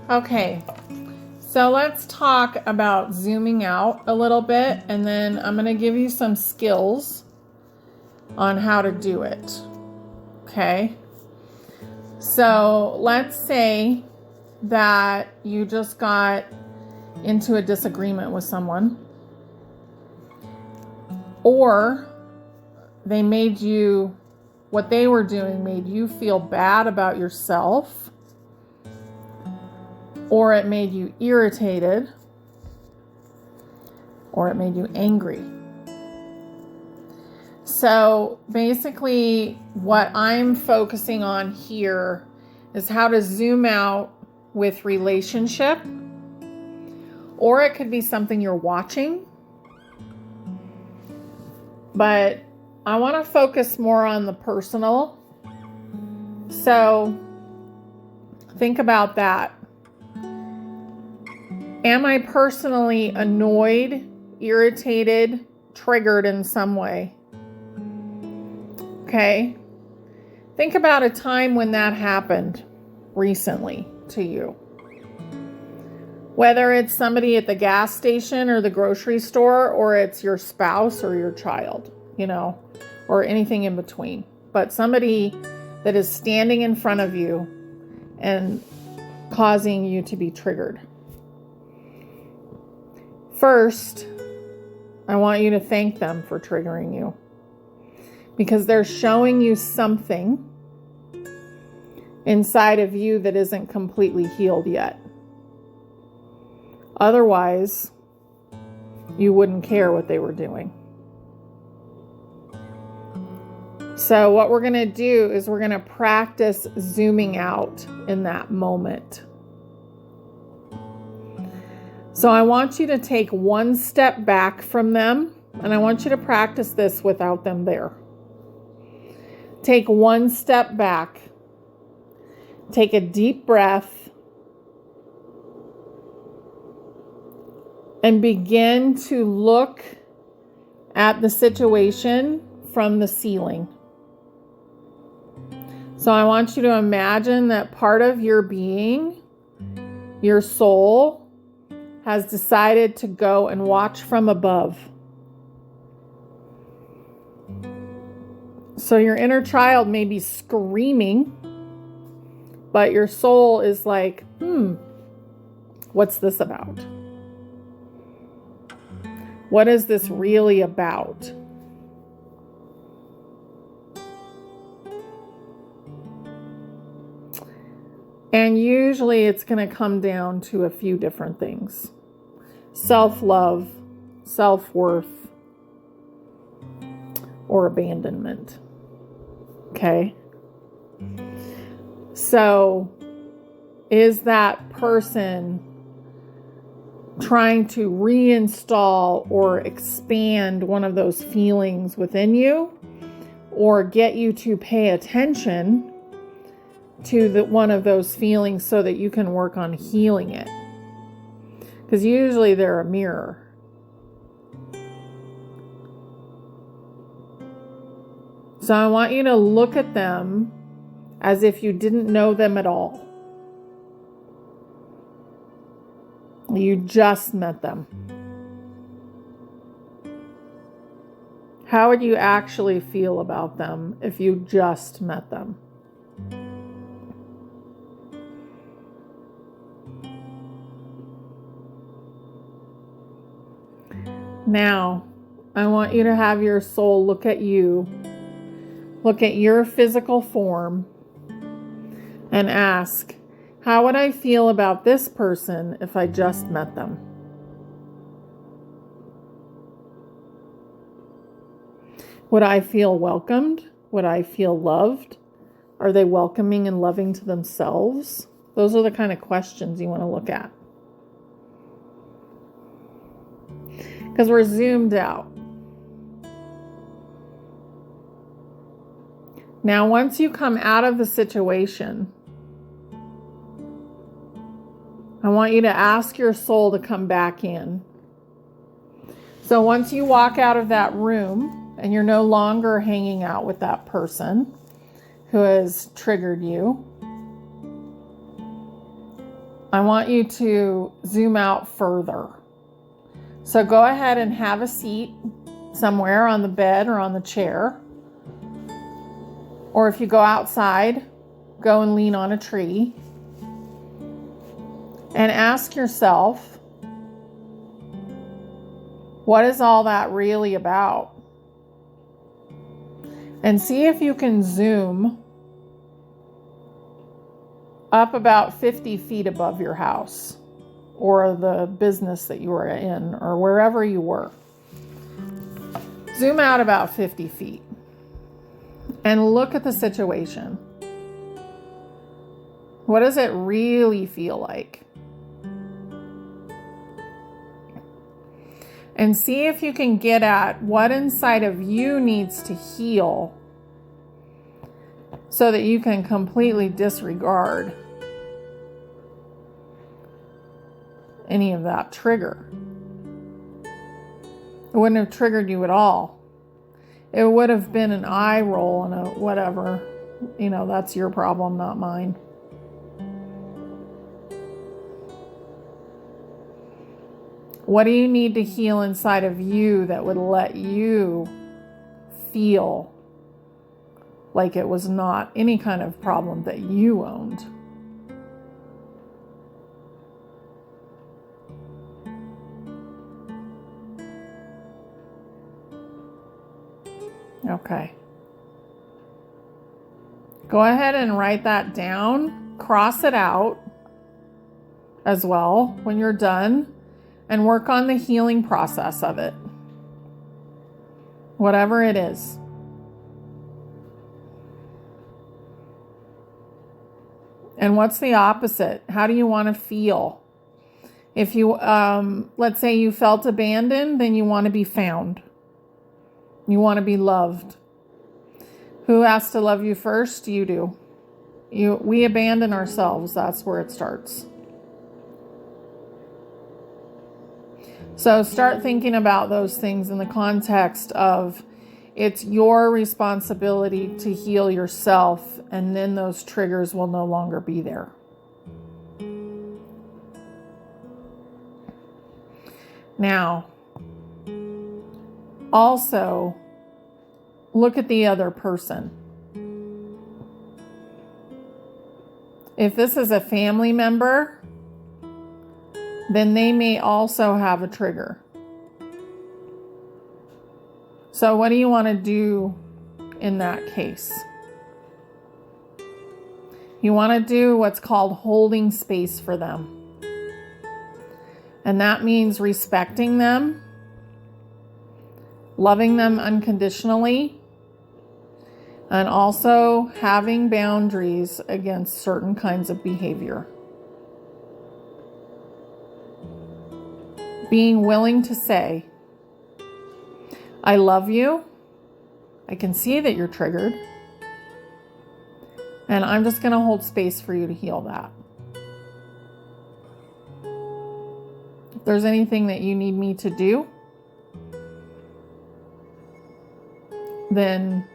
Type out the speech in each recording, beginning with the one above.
Okay, so let's talk about zooming out a little bit, and then I'm going to give you some skills on how to do it. Okay, so let's say that you just got into a disagreement with someone, or they made you, what they were doing made you feel bad about yourself, or it made you irritated, or it made you angry. So basically what I'm focusing on here is how to zoom out with relationship, or it could be something you're watching. But I want to focus more on the personal. So think about that. Am I personally annoyed, irritated, triggered in some way? Okay. Think about a time when that happened recently to you. Whether it's somebody at the gas station or the grocery store, or it's your spouse or your child, or anything in between. But somebody that is standing in front of you and causing you to be triggered. First, I want you to thank them for triggering you, because they're showing you something inside of you that isn't completely healed yet. Otherwise, you wouldn't care what they were doing. So what we're going to do is we're going to practice zooming out in that moment. So I want you to take one step back from them, and I want you to practice this without them there. Take one step back. Take a deep breath. And begin to look at the situation from the ceiling. So I want you to imagine that part of your being, your soul, has decided to go and watch from above. So your inner child may be screaming, but your soul is like, what's this about? What is this really about? And usually it's going to come down to a few different things. Self-love, self-worth, or abandonment. Okay? So, is that person trying to reinstall or expand one of those feelings within you, or get you to pay attention to one of those feelings so that you can work on healing it? Because usually they're a mirror. So I want you to look at them as if you didn't know them at all. You just met them. How would you actually feel about them if you just met them? Now, I want you to have your soul look at you, look at your physical form, and ask, how would I feel about this person if I just met them? Would I feel welcomed? Would I feel loved? Are they welcoming and loving to themselves? Those are the kind of questions you want to look at. Because we're zoomed out. Now, once you come out of the situation, I want you to ask your soul to come back in. So once you walk out of that room and you're no longer hanging out with that person who has triggered you, I want you to zoom out further. So go ahead and have a seat somewhere on the bed or on the chair. Or if you go outside, go and lean on a tree. And ask yourself, what is all that really about? And see if you can zoom up about 50 feet above your house or the business that you were in or wherever you were. Zoom out about 50 feet and look at the situation. What does it really feel like? And see if you can get at what inside of you needs to heal so that you can completely disregard any of that trigger. It wouldn't have triggered you at all. It would have been an eye roll and a whatever. That's your problem, not mine. What do you need to heal inside of you that would let you feel like it was not any kind of problem that you owned? Okay. Go ahead and write that down. Cross it out as well when you're done. And work on the healing process of it. Whatever it is. And what's the opposite? How do you want to feel? If you, let's say you felt abandoned, then you want to be found. You want to be loved. Who has to love you first? You do. We abandon ourselves. That's where it starts. So start thinking about those things in the context of it's your responsibility to heal yourself, and then those triggers will no longer be there. Now, also, look at the other person. If this is a family member, then they may also have a trigger. So what do you want to do in that case? You want to do what's called holding space for them. And that means respecting them, loving them unconditionally, and also having boundaries against certain kinds of behavior. Being willing to say, I love you. I can see that you're triggered. And I'm just going to hold space for you to heal that. If there's anything that you need me to do, then,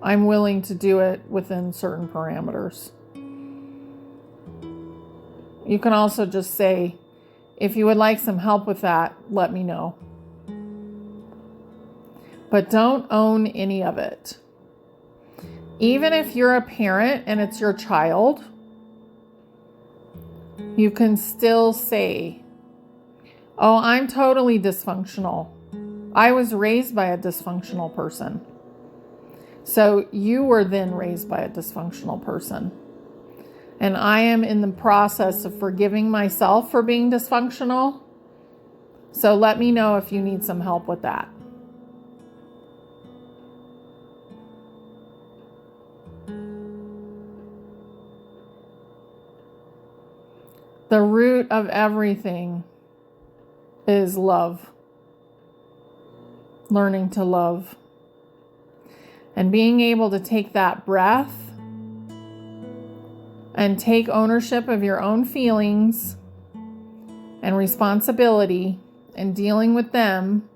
I'm willing to do it within certain parameters. You can also just say, if you would like some help with that, let me know. But don't own any of it. Even if you're a parent and it's your child, you can still say, oh, I'm totally dysfunctional. I was raised by a dysfunctional person. So you were then raised by a dysfunctional person. And I am in the process of forgiving myself for being dysfunctional. So let me know if you need some help with that. The root of everything is love. Learning to love. And being able to take that breath and take ownership of your own feelings and responsibility and dealing with them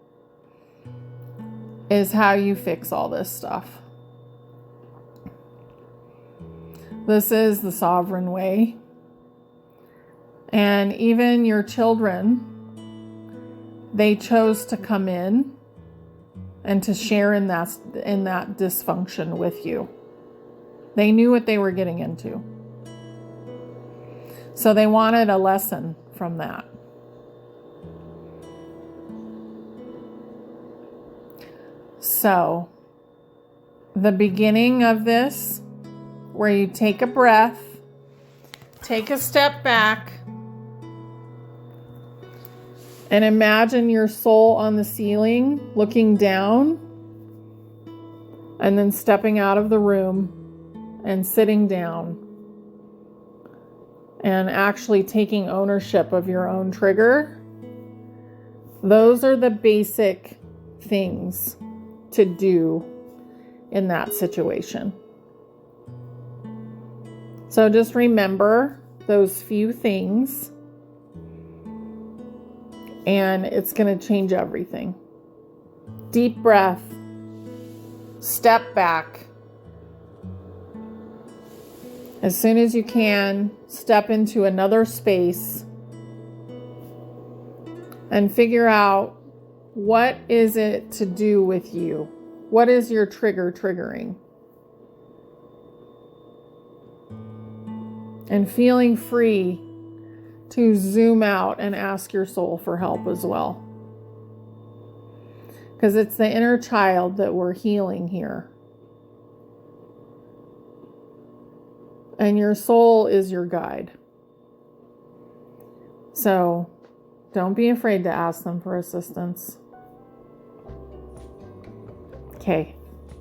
is how you fix all this stuff. This is the sovereign way. And even your children, they chose to come in and to share in that dysfunction with you. They knew what they were getting into. So they wanted a lesson from that. So the beginning of this, where you take a breath, take a step back, and imagine your soul on the ceiling looking down, and then stepping out of the room and sitting down and actually taking ownership of your own trigger. Those are the basic things to do in that situation. So just remember those few things, and it's going to change everything. Deep breath, step back. As soon as you can, step into another space and figure out, what is it to do with you? What is your trigger triggering? And feeling free to zoom out and ask your soul for help as well. Because it's the inner child that we're healing here. And your soul is your guide. So don't be afraid to ask them for assistance. Okay.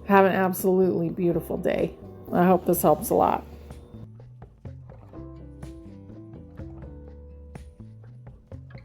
Have an absolutely beautiful day. I hope this helps a lot.